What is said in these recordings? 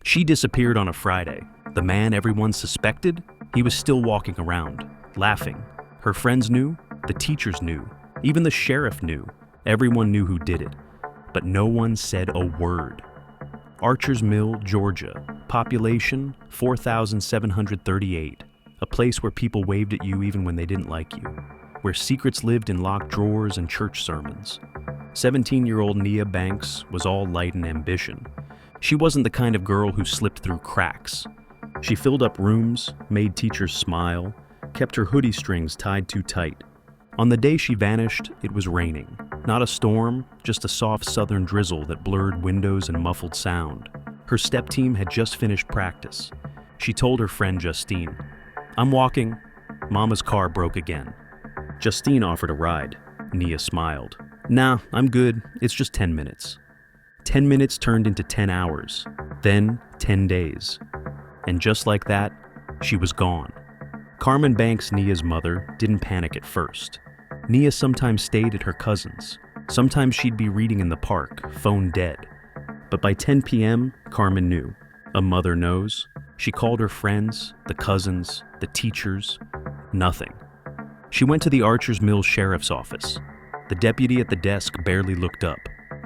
She disappeared on a Friday. The man everyone suspected, he was still walking around, laughing. Her friends knew, the teachers knew, even the sheriff knew. Everyone knew who did it, but no one said a word. Archer's Mill, Georgia, population 4,738, a place where people waved at you even when they didn't like you, where secrets lived in locked drawers and church sermons. 17-year-old Nia Banks was all light and ambition. She wasn't the kind of girl who slipped through cracks. She filled up rooms, made teachers smile, kept her hoodie strings tied too tight. On the day she vanished, it was raining. Not a storm, just a soft southern drizzle that blurred windows and muffled sound. Her step team had just finished practice. She told her friend Justine, "I'm walking." Mama's car broke again. Justine offered a ride. Nia smiled. "Nah, I'm good. It's just 10 minutes. 10 minutes turned into 10 hours, then 10 days. And just like that, she was gone. Carmen Banks, Nia's mother, didn't panic at first. Nia sometimes stayed at her cousin's. Sometimes she'd be reading in the park, phone dead. But by 10 p.m., Carmen knew. A mother knows. She called her friends, the cousins, the teachers. Nothing. She went to the Archer's Mill Sheriff's office. The deputy at the desk barely looked up.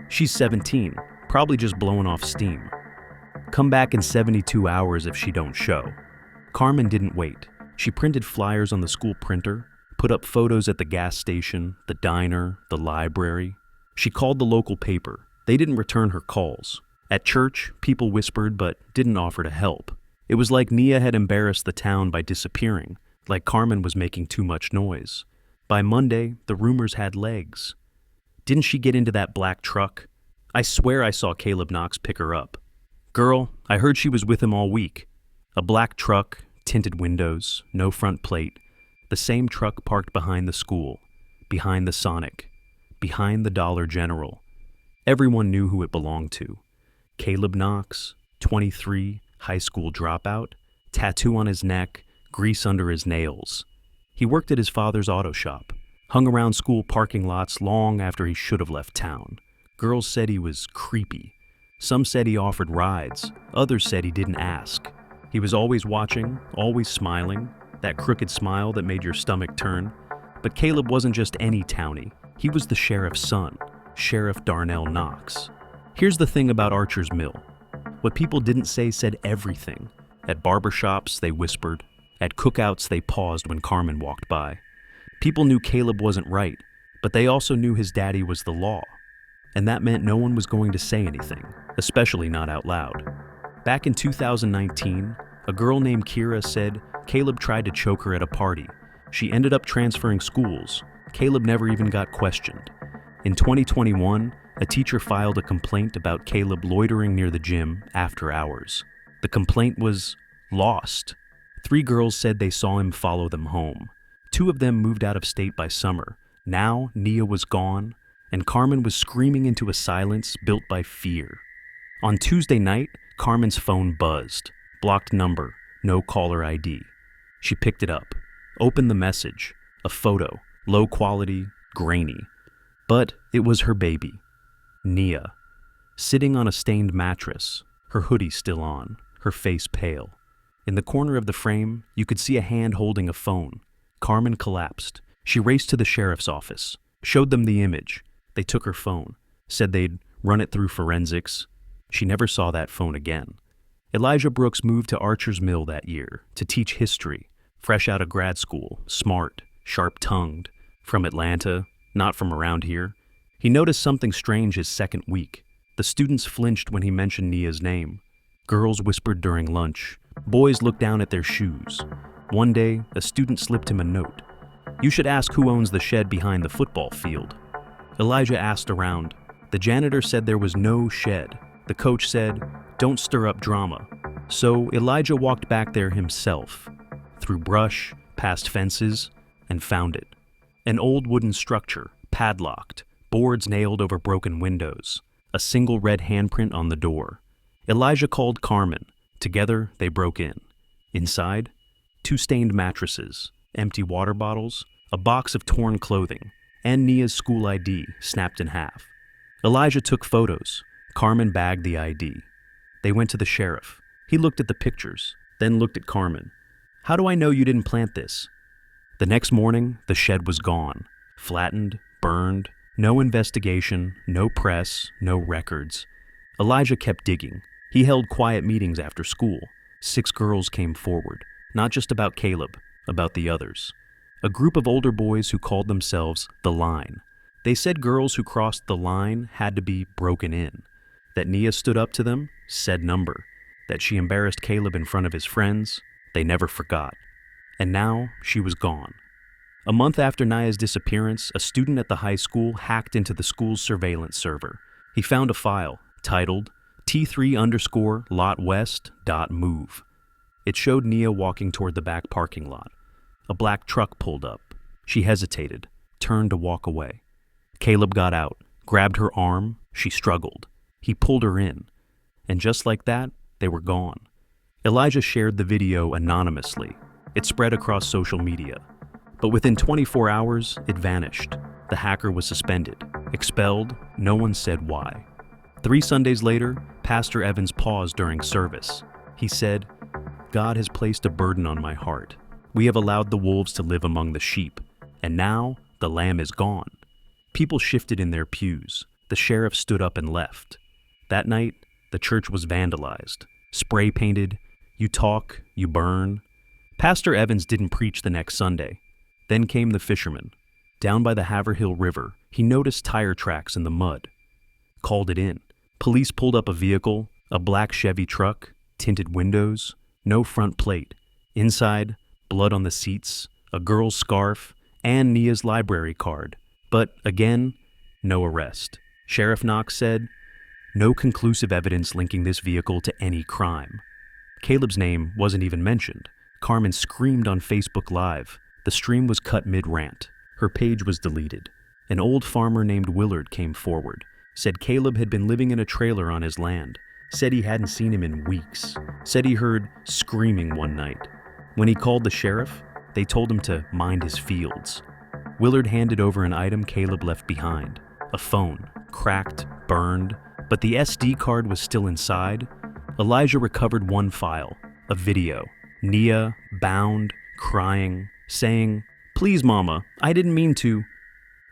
She's 17, probably just blowing off steam. Come back in 72 hours if she don't show. Carmen didn't wait. She printed flyers on the school printer, put up photos at the gas station, the diner, the library. She called the local paper. They didn't return her calls. At church, people whispered but didn't offer to help. It was like Nia had embarrassed the town by disappearing, like Carmen was making too much noise. By Monday, the rumors had legs. Didn't she get into that black truck? I swear I saw Caleb Knox pick her up. Girl, I heard she was with him all week. A black truck, tinted windows, no front plate. The same truck parked behind the school, behind the Sonic, behind the Dollar General. Everyone knew who it belonged to. Caleb Knox, 23, high school dropout, tattoo on his neck, grease under his nails. He worked at his father's auto shop, hung around school parking lots long after he should have left town. Girls said he was creepy. Some said he offered rides. Others said he didn't ask. He was always watching, always smiling, that crooked smile that made your stomach turn. But Caleb wasn't just any townie. He was the sheriff's son, Sheriff Darnell Knox. Here's the thing about Archer's Mill. What people didn't say said everything. At barbershops, they whispered. At cookouts, they paused when Carmen walked by. People knew Caleb wasn't right, but they also knew his daddy was the law. And that meant no one was going to say anything, especially not out loud. Back in 2019, a girl named Kira said Caleb tried to choke her at a party. She ended up transferring schools. Caleb never even got questioned. In 2021, a teacher filed a complaint about Caleb loitering near the gym after hours. The complaint was lost. 3 girls said they saw him follow them home. 2 of them moved out of state by summer. Now, Nia was gone, and Carmen was screaming into a silence built by fear. On Tuesday night, Carmen's phone buzzed. Blocked number, no caller ID. She picked it up, opened the message, a photo, low quality, grainy. But it was her baby, Nia, sitting on a stained mattress, her hoodie still on, her face pale. In the corner of the frame, you could see a hand holding a phone. Carmen collapsed. She raced to the sheriff's office, showed them the image. They took her phone, said they'd run it through forensics. She never saw that phone again. Elijah Brooks moved to Archer's Mill that year to teach history, fresh out of grad school, smart, sharp-tongued, from Atlanta, not from around here. He noticed something strange his second week. The students flinched when he mentioned Nia's name. Girls whispered during lunch. Boys looked down at their shoes. One day, a student slipped him a note. "You should ask who owns the shed behind the football field." Elijah asked around. The janitor said there was no shed. The coach said, "Don't stir up drama." So Elijah walked back there himself, through brush, past fences, and found it. An old wooden structure, padlocked, boards nailed over broken windows, a single red handprint on the door. Elijah called Carmen. Together, they broke in. Inside, 2 stained mattresses, empty water bottles, a box of torn clothing, and Nia's school ID snapped in half. Elijah took photos. Carmen bagged the ID. They went to the sheriff. He looked at the pictures, then looked at Carmen. "How do I know you didn't plant this?" The next morning, the shed was gone. Flattened, burned, no investigation, no press, no records. Elijah kept digging. He held quiet meetings after school. 6 girls came forward, not just about Caleb, about the others. A group of older boys who called themselves the Line. They said girls who crossed the line had to be broken in. That Nia stood up to them, said number. That she embarrassed Caleb in front of his friends, they never forgot. And now she was gone. A month after Nia's disappearance, a student at the high school hacked into the school's surveillance server. He found a file titled T3_lotwest.move. It showed Nia walking toward the back parking lot. A black truck pulled up. She hesitated, turned to walk away. Caleb got out, grabbed her arm. She struggled. He pulled her in. And just like that, they were gone. Elijah shared the video anonymously. It spread across social media. But within 24 hours, it vanished. The hacker was suspended, expelled. No one said why. 3 Sundays later, Pastor Evans paused during service. He said, "God has placed a burden on my heart. We have allowed the wolves to live among the sheep, and now the lamb is gone." People shifted in their pews. The sheriff stood up and left. That night, the church was vandalized, spray painted. You talk, you burn. Pastor Evans didn't preach the next Sunday. Then came the fisherman. Down by the Haverhill River, he noticed tire tracks in the mud. Called it in. Police pulled up a vehicle, a black Chevy truck, tinted windows, no front plate. Inside, blood on the seats, a girl's scarf, and Nia's library card. But again, no arrest. Sheriff Knox said, "No conclusive evidence linking this vehicle to any crime." Caleb's name wasn't even mentioned. Carmen screamed on Facebook Live. The stream was cut mid-rant. Her page was deleted. An old farmer named Willard came forward, said Caleb had been living in a trailer on his land, said he hadn't seen him in weeks, said he heard screaming one night. When he called the sheriff, they told him to mind his fields. Willard handed over an item Caleb left behind, a phone, cracked, burned, but the SD card was still inside. Elijah recovered one file, a video. Nia, bound, crying, saying, "Please, Mama, I didn't mean to."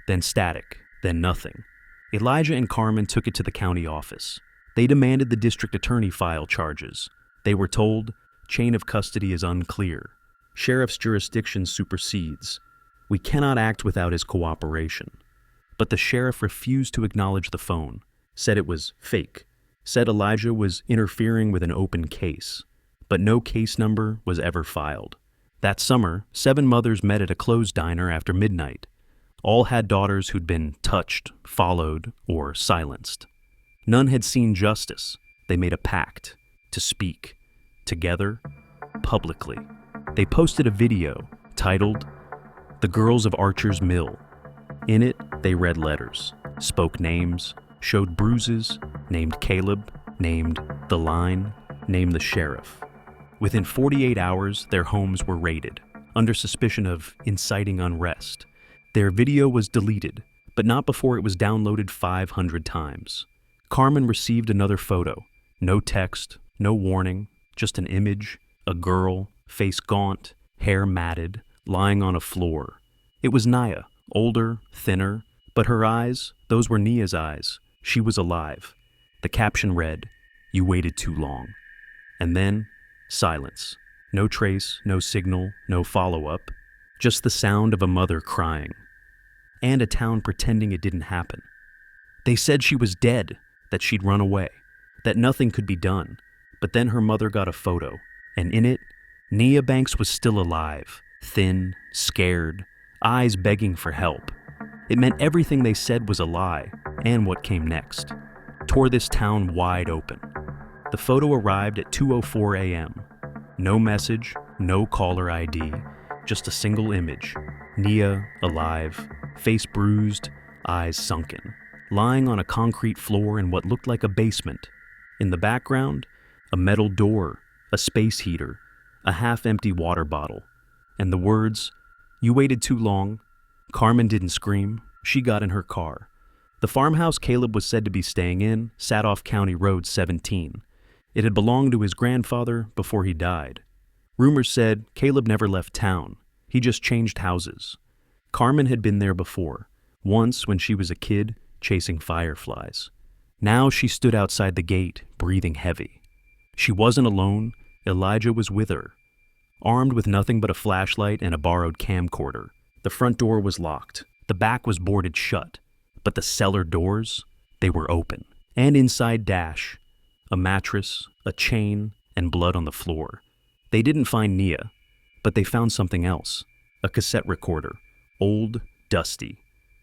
Then static, then nothing. Elijah and Carmen took it to the county office. They demanded the district attorney file charges. They were told, chain of custody is unclear. Sheriff's jurisdiction supersedes. We cannot act without his cooperation. But the sheriff refused to acknowledge the phone, said it was fake, said Elijah was interfering with an open case. But no case number was ever filed. That summer, 7 mothers met at a closed diner after midnight. All had daughters who'd been touched, followed, or silenced. None had seen justice. They made a pact to speak, together, publicly. They posted a video titled, "The Girls of Archer's Mill." In it, they read letters, spoke names, showed bruises, named Caleb, named the Line, named the sheriff. Within 48 hours, their homes were raided, under suspicion of inciting unrest. Their video was deleted, but not before it was downloaded 500 times. Carmen received another photo. No text, no warning, just an image, a girl, face gaunt, hair matted, lying on a floor. It was Nia, older, thinner, but her eyes, those were Nia's eyes. She was alive. The caption read, "You waited too long." And then, silence. No trace, no signal, no follow-up. Just the sound of a mother crying. And a town pretending it didn't happen. They said she was dead, that she'd run away, that nothing could be done. But then her mother got a photo, and in it, Nia Banks was still alive, thin, scared, eyes begging for help. It meant everything they said was a lie, and what came next. Tore this town wide open. The photo arrived at 2:04 a.m. No message, no caller ID, just a single image. Nia, alive, face bruised, eyes sunken, lying on a concrete floor in what looked like a basement. In the background, a metal door, a space heater, a half-empty water bottle, and the words, "You waited too long." Carmen didn't scream. She got in her car. The farmhouse Caleb was said to be staying in sat off County Road 17. It had belonged to his grandfather before he died. Rumors said Caleb never left town. He just changed houses. Carmen had been there before, once when she was a kid chasing fireflies. Now she stood outside the gate, breathing heavy. She wasn't alone. Elijah was with her. Armed with nothing but a flashlight and a borrowed camcorder, the front door was locked. The back was boarded shut. But the cellar doors, they were open. And inside Dash, a mattress, a chain, and blood on the floor. They didn't find Nia, but they found something else. A cassette recorder, old, dusty.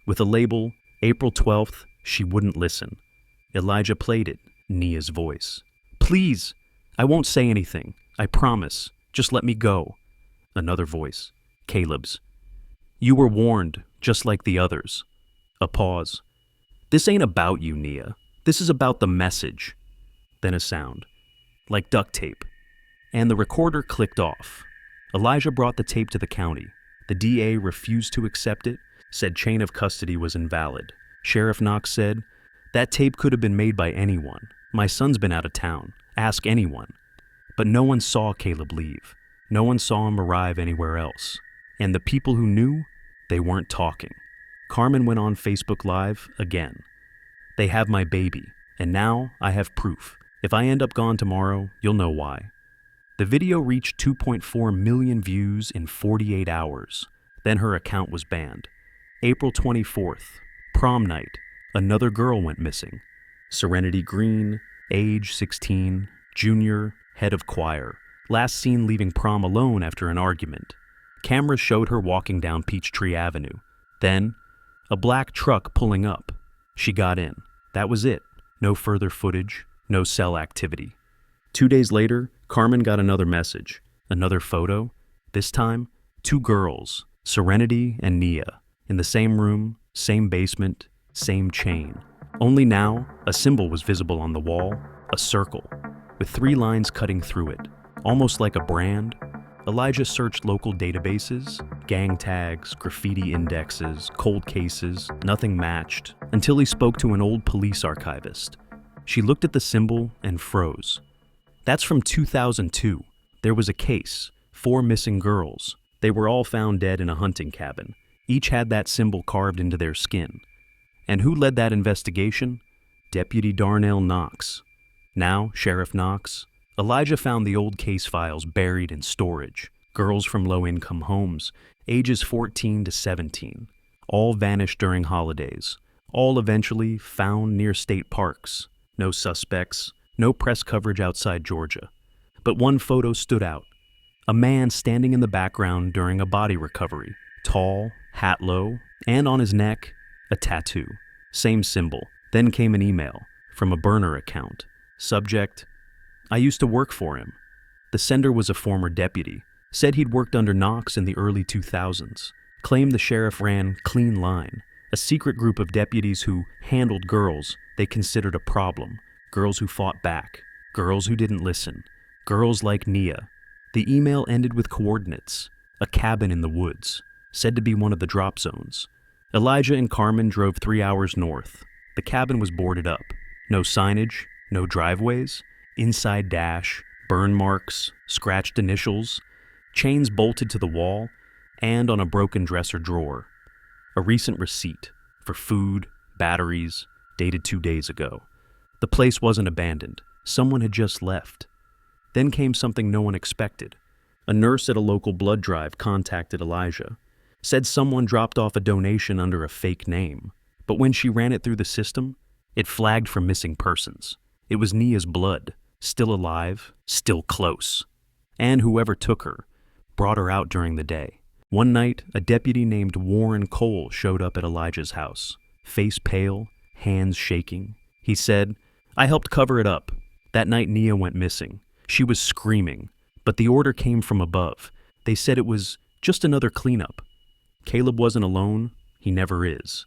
With a label, April 12th, she wouldn't listen. Elijah played it, Nia's voice. "Please, I won't say anything. I promise. Just let me go." Another voice, Caleb's. "You were warned, just like the others." A pause. "This ain't about you, Nia. This is about the message." Then a sound, like duct tape. And the recorder clicked off. Elijah brought the tape to the county. The DA refused to accept it, said chain of custody was invalid. Sheriff Knox said, "That tape could have been made by anyone. My son's been out of town. Ask anyone." But no one saw Caleb leave. No one saw him arrive anywhere else. And the people who knew, they weren't talking. Carmen went on Facebook Live again. "They have my baby, and now I have proof. If I end up gone tomorrow, you'll know why." The video reached 2.4 million views in 48 hours. Then her account was banned. April 24th, prom night, another girl went missing. Serenity Green, age 16, junior, head of choir. Last seen leaving prom alone after an argument. Cameras showed her walking down Peachtree Avenue. Then, a black truck pulling up. She got in. That was it. No further footage, no cell activity. 2 days later, Carmen got another message, another photo. This time, two girls, Serenity and Nia, in the same room, same basement, same chain. Only now, a symbol was visible on the wall, a circle, with 3 lines cutting through it, almost like a brand. Elijah searched local databases, gang tags, graffiti indexes, cold cases, nothing matched, until he spoke to an old police archivist. She looked at the symbol and froze. "That's from 2002. There was a case, 4 missing girls. They were all found dead in a hunting cabin. Each had that symbol carved into their skin. And who led that investigation? Deputy Darnell Knox. Now, Sheriff Knox. Elijah found the old case files buried in storage. Girls from low-income homes, ages 14 to 17. All vanished during holidays. All eventually found near state parks. No suspects, no press coverage outside Georgia. But one photo stood out. A man standing in the background during a body recovery. Tall, hat low, and on his neck, a tattoo. Same symbol. Then came an email from a burner account. Subject, "I used to work for him." The sender was a former deputy. Said he'd worked under Knox in the early 2000s. Claimed the sheriff ran Clean Line, a secret group of deputies who handled girls they considered a problem. Girls who fought back. Girls who didn't listen. Girls like Nia. The email ended with coordinates. A cabin in the woods, said to be one of the drop zones. Elijah and Carmen drove 3 hours north. The cabin was boarded up. No signage, no driveways. Inside Dash, burn marks, scratched initials, chains bolted to the wall, and on a broken dresser drawer, a recent receipt for food, batteries, dated 2 days ago. The place wasn't abandoned. Someone had just left. Then came something no one expected. A nurse at a local blood drive contacted Elijah. Said someone dropped off a donation under a fake name. But when she ran it through the system, it flagged for missing persons. It was Nia's blood, still alive, still close. And whoever took her brought her out during the day. One night, a deputy named Warren Cole showed up at Elijah's house, face pale, hands shaking. He said, "I helped cover it up. That night Nia went missing. She was screaming, but the order came from above. They said it was just another cleanup." Caleb wasn't alone. He never is.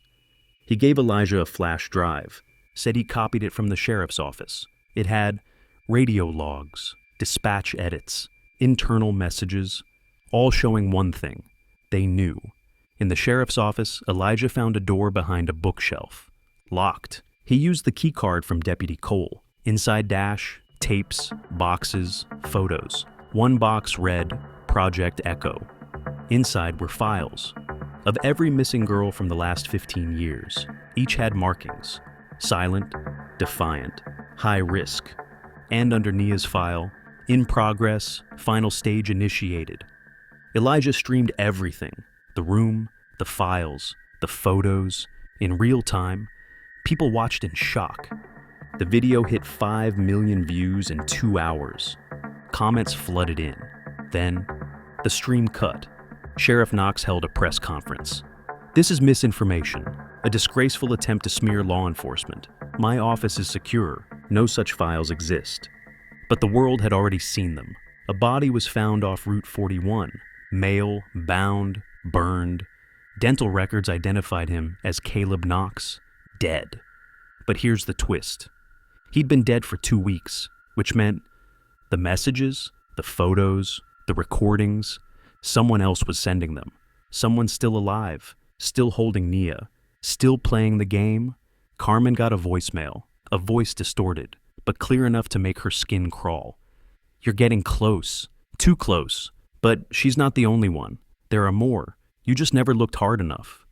He gave Elijah a flash drive, said he copied it from the sheriff's office. It had radio logs, dispatch edits, internal messages, all showing one thing. They knew. In the sheriff's office, Elijah found a door behind a bookshelf. Locked. He used the key card from Deputy Cole. Inside Dash, Tapes, boxes, photos. One box read, Project Echo. Inside were files of every missing girl from the last 15 years. Each had markings: silent, defiant, high risk. And under Nia's file, in progress, final stage initiated. Elijah streamed everything: the room, the files, the photos, in real time. People watched in shock. The video hit 5 million views in 2 hours. Comments flooded in. Then, the stream cut. Sheriff Knox held a press conference. "This is misinformation, a disgraceful attempt to smear law enforcement. My office is secure. No such files exist." But the world had already seen them. A body was found off Route 41. Male, bound, burned. Dental records identified him as Caleb Knox, dead. But here's the twist. He'd been dead for 2 weeks, which meant the messages, the photos, the recordings, someone else was sending them. Someone still alive, still holding Nia, still playing the game. Carmen got a voicemail, a voice distorted, but clear enough to make her skin crawl. "You're getting close, too close, but she's not the only one. There are more. You just never looked hard enough."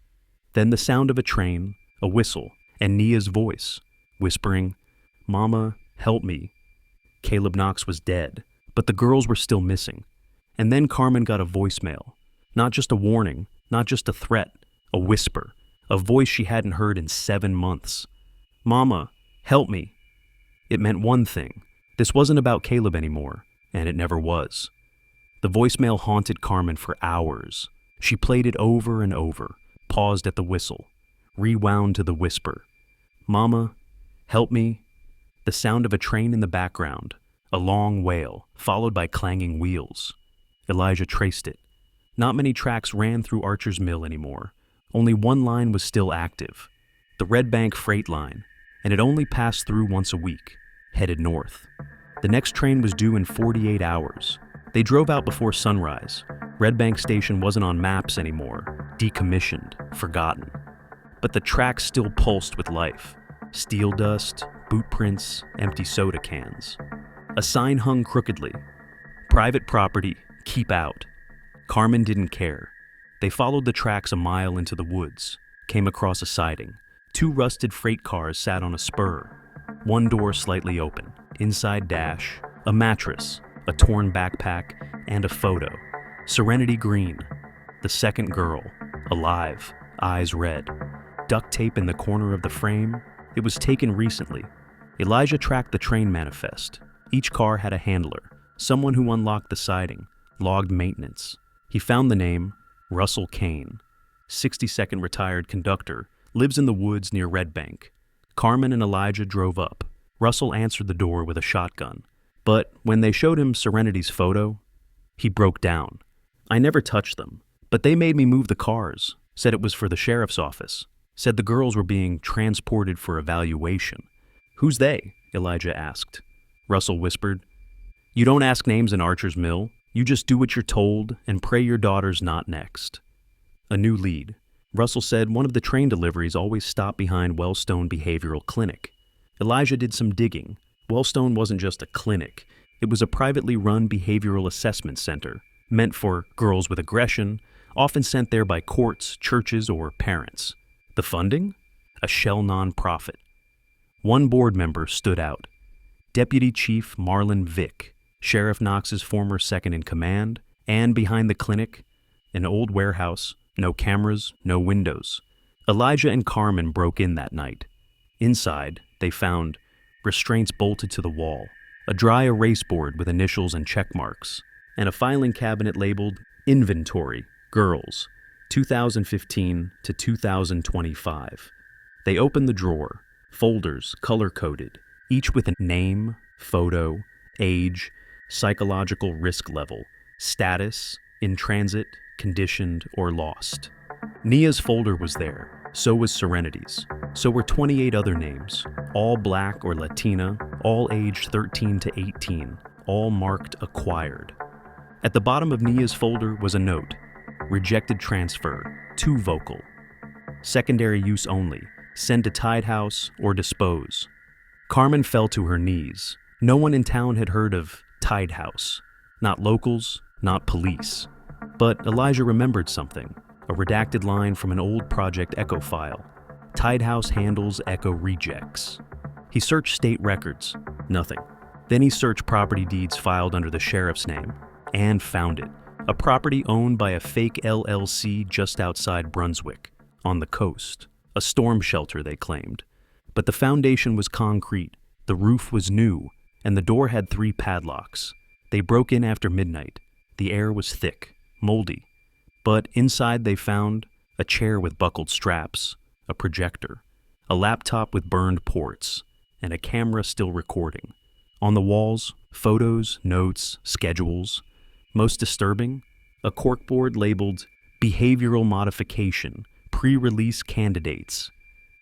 Then the sound of a train, a whistle, and Nia's voice, whispering, "Mama, help me." Caleb Knox was dead, but the girls were still missing. And then Carmen got a voicemail. Not just a warning, not just a threat, a whisper, a voice she hadn't heard in 7 months. "Mama, help me." It meant one thing. This wasn't about Caleb anymore, and it never was. The voicemail haunted Carmen for hours. She played it over and over, paused at the whistle, rewound to the whisper. "Mama, help me." The sound of a train in the background, a long wail, followed by clanging wheels. Elijah traced it. Not many tracks ran through Archer's Mill anymore. Only one line was still active, the Red Bank freight line, and it only passed through once a week, headed north. The next train was due in 48 hours. They drove out before sunrise. Red Bank Station wasn't on maps anymore, decommissioned, forgotten. But the tracks still pulsed with life. Steel dust, boot prints, empty soda cans. A sign hung crookedly. "Private property, keep out." Carmen didn't care. They followed the tracks a mile into the woods, came across a siding. 2 rusted freight cars sat on a spur. One door slightly open. Inside dash, a mattress, a torn backpack, and a photo. Serenity Green, the second girl, alive, eyes red. Duct tape in the corner of the frame. It was taken recently. Elijah tracked the train manifest. Each car had a handler, someone who unlocked the siding, logged maintenance. He found the name, Russell Kane, 62nd retired conductor, lives in the woods near Red Bank. Carmen and Elijah drove up. Russell answered the door with a shotgun. But when they showed him Serenity's photo, he broke down. "I never touched them, but they made me move the cars, said it was for the sheriff's office, said the girls were being transported for evaluation." "Who's they?" Elijah asked. Russell whispered, "You don't ask names in Archer's Mill. You just do what you're told and pray your daughter's not next." A new lead. Russell said one of the train deliveries always stopped behind Wellstone Behavioral Clinic. Elijah did some digging. Wellstone wasn't just a clinic. It was a privately run behavioral assessment center, meant for girls with aggression, often sent there by courts, churches, or parents. The funding? A shell nonprofit. One board member stood out. Deputy Chief Marlon Vick, Sheriff Knox's former second-in-command, and behind the clinic, an old warehouse, no cameras, no windows. Elijah and Carmen broke in that night. Inside, they found restraints bolted to the wall, a dry erase board with initials and check marks, and a filing cabinet labeled Inventory, Girls, 2015 to 2025. They opened the drawer, folders color-coded, each with a name, photo, age, psychological risk level, status, in transit, conditioned, or lost. Nia's folder was there, so was Serenity's. So were 28 other names, all Black or Latina, all aged 13 to 18, all marked acquired. At the bottom of Nia's folder was a note, rejected transfer, too vocal. Secondary use only, send to Tide House or dispose. Carmen fell to her knees. No one in town had heard of Tide House. Not locals, not police. But Elijah remembered something, a redacted line from an old Project Echo file. Tide House handles Echo rejects. He searched state records, nothing. Then he searched property deeds filed under the sheriff's name, and found it. A property owned by a fake LLC just outside Brunswick, on the coast. A storm shelter, they claimed. But the foundation was concrete, the roof was new, and the door had 3 padlocks. They broke in after midnight. The air was thick, moldy. But inside they found a chair with buckled straps, a projector, a laptop with burned ports, and a camera still recording. On the walls, photos, notes, schedules. Most disturbing, a corkboard labeled Behavioral Modification, Pre-Release Candidates.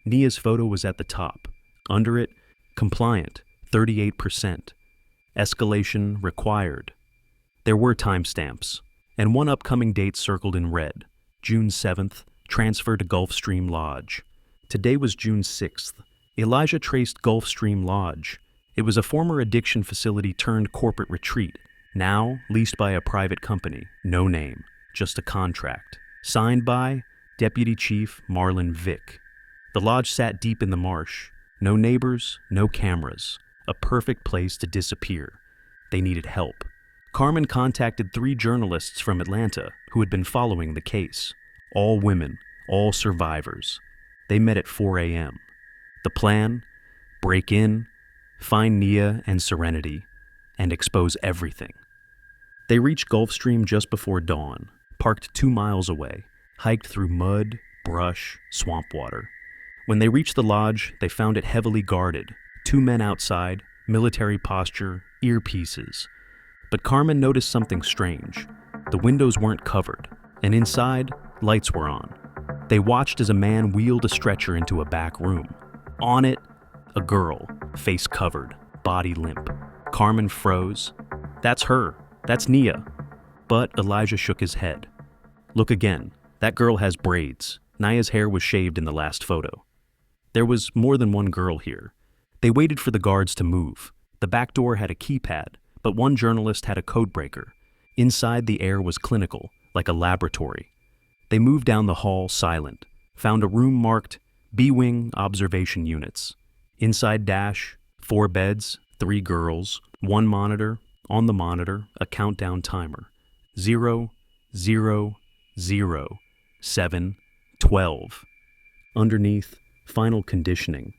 Nia's photo was at the top. Under it, Compliant, 38%. Escalation required. There were timestamps, and one upcoming date circled in red. June 7th, transfer to Gulfstream Lodge. Today was June 6th. Elijah traced Gulfstream Lodge. It was a former addiction facility turned corporate retreat, now leased by a private company. No name, just a contract. Signed by Deputy Chief Marlon Vick. The lodge sat deep in the marsh. No neighbors, no cameras. A perfect place to disappear. They needed help. Carmen contacted 3 journalists from Atlanta who had been following the case. All women, all survivors. They met at 4 a.m. The plan? Break in, find Nia and Serenity, and expose everything. They reached Gulfstream just before dawn, parked 2 miles away, hiked through mud, brush, swamp water. When they reached the lodge, they found it heavily guarded. 2 men outside, military posture, earpieces. But Carmen noticed something strange. The windows weren't covered, and inside, lights were on. They watched as a man wheeled a stretcher into a back room. On it, a girl, face covered, body limp. Carmen froze. That's her. That's Nia. But Elijah shook his head. Look again. That girl has braids. Nia's hair was shaved in the last photo. There was more than one girl here. They waited for the guards to move. The back door had a keypad, but one journalist had a codebreaker. Inside, the air was clinical, like a laboratory. They moved down the hall silent, found a room marked B-Wing Observation Units. Inside dash, 4 beds, 3 girls, 1 monitor, on the monitor, a countdown timer. 0, 0, 0, 7, 12. Underneath, final conditioning.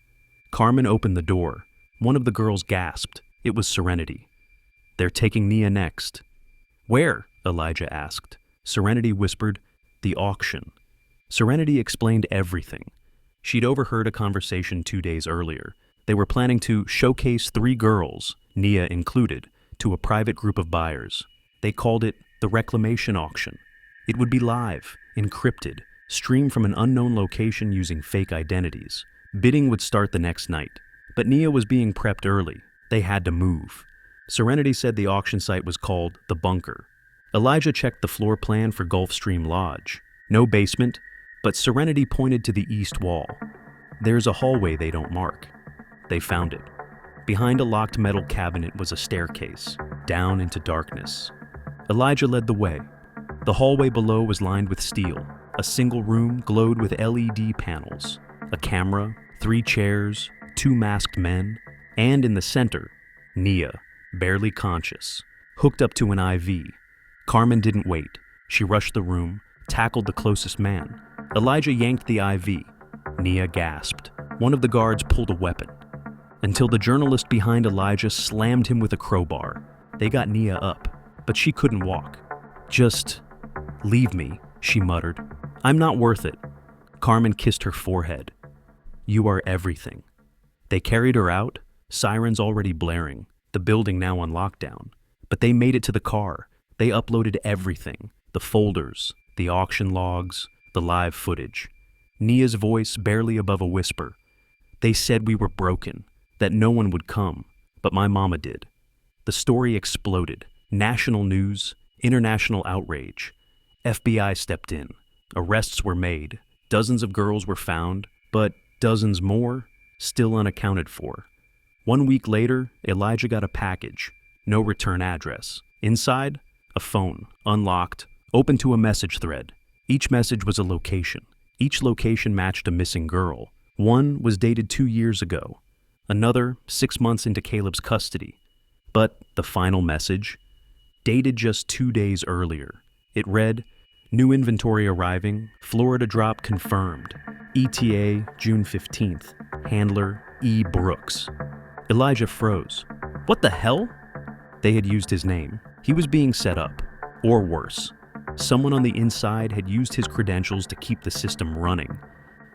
Carmen opened the door. One of the girls gasped. It was Serenity. They're taking Nia next. Where? Elijah asked. Serenity whispered, the auction. Serenity explained everything. She'd overheard a conversation 2 days earlier. They were planning to showcase 3 girls, Nia included, to a private group of buyers. They called it the reclamation auction. It would be live, encrypted, streamed from an unknown location using fake identities. Bidding would start the next night, but Nia was being prepped early. They had to move. Serenity said the auction site was called The Bunker. Elijah checked the floor plan for Gulfstream Lodge. No basement, but Serenity pointed to the east wall. There's a hallway they don't mark. They found it. Behind a locked metal cabinet was a staircase, down into darkness. Elijah led the way. The hallway below was lined with steel. A single room glowed with LED panels. A camera, 3 chairs, 2 masked men, and in the center, Nia, barely conscious, hooked up to an IV. Carmen didn't wait. She rushed the room, tackled the closest man. Elijah yanked the IV. Nia gasped. One of the guards pulled a weapon, until the journalist behind Elijah slammed him with a crowbar. They got Nia up, but she couldn't walk. Just leave me, she muttered. I'm not worth it. Carmen kissed her forehead. You are everything. They carried her out, sirens already blaring, the building now on lockdown. But they made it to the car. They uploaded everything, the folders, the auction logs, the live footage. Nia's voice barely above a whisper. They said we were broken, that no one would come, but my mama did. The story exploded. National news, international outrage. FBI stepped in. Arrests were made. Dozens of girls were found, but dozens more still unaccounted for. 1 week later, Elijah got a package. No return address. Inside, a phone, unlocked, open to a message thread. Each message was a location. Each location matched a missing girl. One was dated 2 years ago. Another, 6 months into Caleb's custody. But the final message? Dated just 2 days earlier. It read, "New inventory arriving, Florida drop confirmed. ETA, June 15th. Handler, E. Brooks." Elijah froze. What the hell? They had used his name. He was being set up. Or worse. Someone on the inside had used his credentials to keep the system running.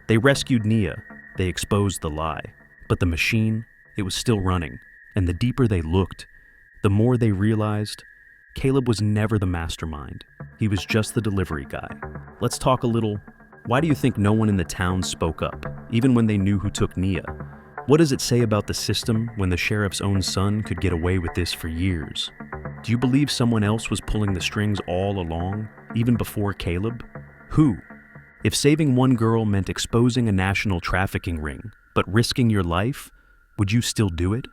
They rescued Nia. They exposed the lie. But the machine, it was still running. And the deeper they looked, the more they realized Caleb was never the mastermind. He was just the delivery guy. Let's talk a little. Why do you think no one in the town spoke up, even when they knew who took Nia? What does it say about the system when the sheriff's own son could get away with this for years? Do you believe someone else was pulling the strings all along, even before Caleb? Who? If saving one girl meant exposing a national trafficking ring, but risking your life, would you still do it?